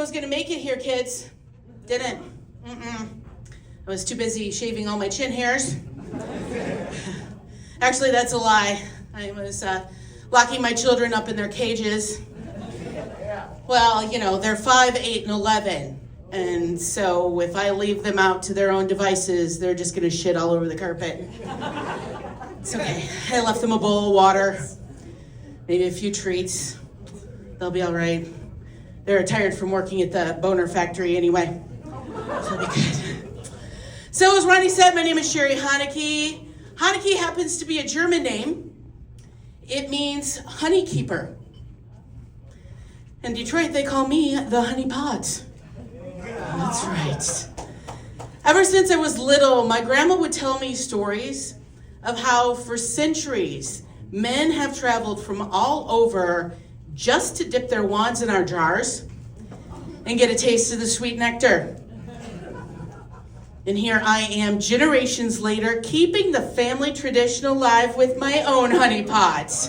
was going to make it here, kids. Didn't. I was too busy shaving all my chin hairs. Actually, that's a lie. I was locking my children up in their cages. Well, you know, they're 5, 8, and 11. And so if I leave them out to their own devices, they're just going to shit all over the carpet. It's okay. I left them a bowl of water, maybe a few treats. They'll be all right. They're tired from working at the boner factory anyway. So they'll be good. So as Ronnie said, my name is Sherry Haneke. Haneke happens to be a German name. It means honey keeper. In Detroit, they call me the honey pot. That's right. Ever since I was little, my grandma would tell me stories of how for centuries, men have traveled from all over just to dip their wands in our jars and get a taste of the sweet nectar. And here I am, generations later, keeping the family tradition alive with my own honey pots.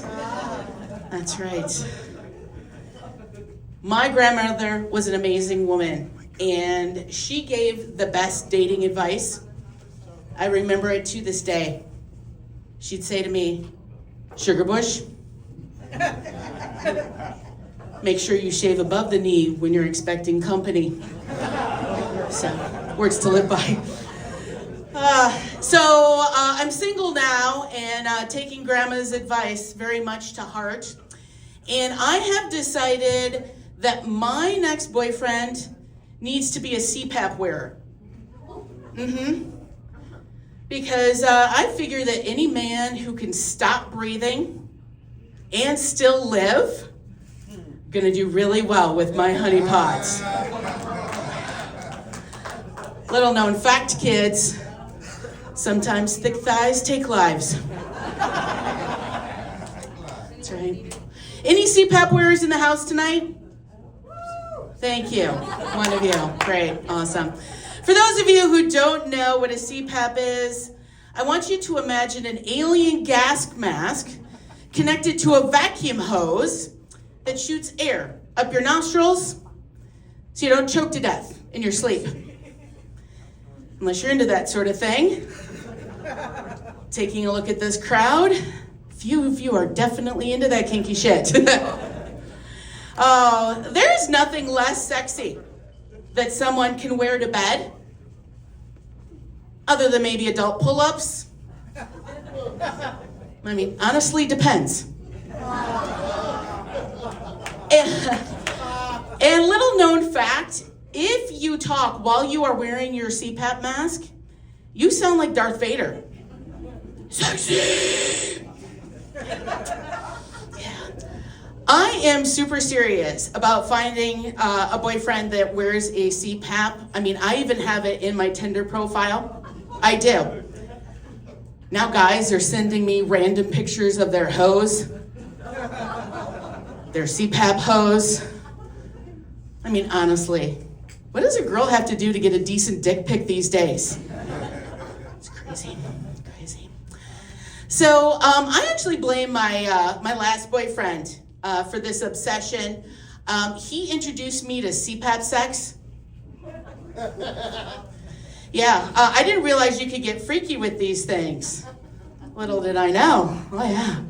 That's right. My grandmother was an amazing woman, and she gave the best dating advice. I remember it to this day. She'd say to me, "Sugar bush, make sure you shave above the knee when you're expecting company." So, words to live by. I'm single now and taking Grandma's advice very much to heart. And I have decided that my next boyfriend needs to be a CPAP wearer. Because I figure that any man who can stop breathing and still live, gonna do really well with my honey pots. Little known fact, kids, sometimes thick thighs take lives. That's right. Any CPAP wearers in the house tonight? Thank you. One of you. Great. Awesome. For those of you who don't know what a CPAP is, I want you to imagine an alien gas mask connected to a vacuum hose that shoots air up your nostrils so you don't choke to death in your sleep. Unless you're into that sort of thing. Taking a look at this crowd, few of you are definitely into that kinky shit. There's nothing less sexy that someone can wear to bed, other than maybe adult pull-ups. I mean, honestly, depends. And little known fact, if you talk while you are wearing your CPAP mask, you sound like Darth Vader. Sexy! I am super serious about finding a boyfriend that wears a CPAP. I mean, I even have it in my Tinder profile. I do. Now guys are sending me random pictures of their hose. Their CPAP hose. I mean, honestly, what does a girl have to do to get a decent dick pic these days? It's crazy. So I actually blame my last boyfriend for this obsession. He introduced me to CPAP sex. Yeah, I didn't realize you could get freaky with these things. Little did I know. Oh yeah.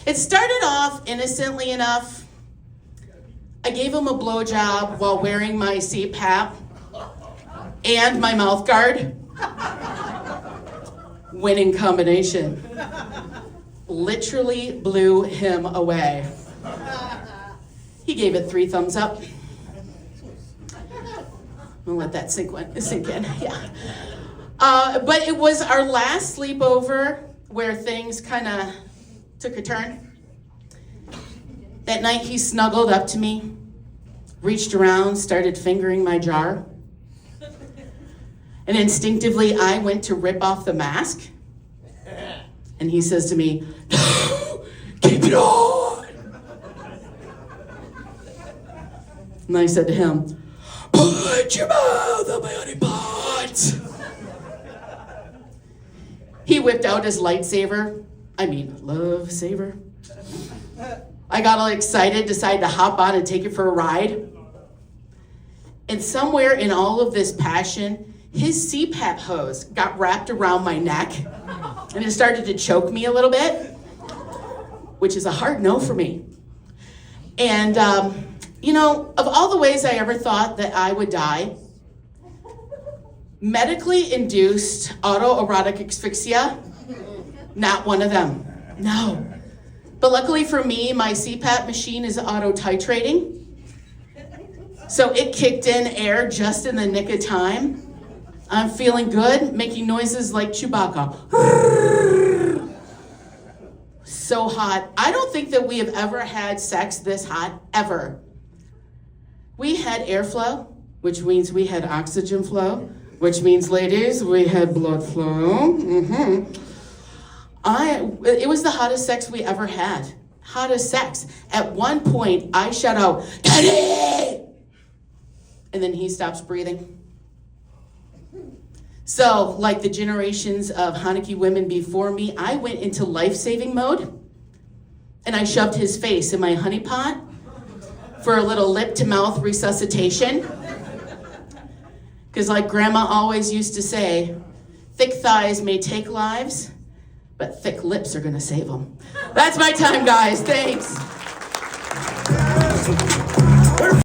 It started off innocently enough. I gave him a blowjob while wearing my CPAP and my mouth guard. Winning combination. Literally blew him away. He gave it 3 thumbs up. I'll let that sink in. Yeah. But it was our last sleepover where things kind of took a turn. That night he snuggled up to me, reached around, started fingering my jar. And instinctively I went to rip off the mask. And he says to me, "No, keep it on." And I said to him, "Put your mouth on my honey pot." He whipped out his lightsaber. I mean, love saver. I got all excited, decided to hop on and take it for a ride. And somewhere in all of this passion, his CPAP hose got wrapped around my neck and it started to choke me a little bit, which is a hard no for me. And, of all the ways I ever thought that I would die, medically induced autoerotic asphyxia, not one of them. No. But luckily for me, my CPAP machine is auto-titrating. So it kicked in air just in the nick of time. I'm feeling good, making noises like Chewbacca. So hot. I don't think that we have ever had sex this hot, ever. We had airflow, which means we had oxygen flow, which means, ladies, we had blood flow. It was the hottest sex we ever had. Hottest sex. At one point, I shout out, "Daddy!" And then he stops breathing. So, like the generations of Hanaki women before me, I went into life-saving mode, and I shoved his face in my honey pot for a little lip-to-mouth resuscitation. Because like Grandma always used to say, thick thighs may take lives, but thick lips are gonna save them. That's my time, guys. Thanks.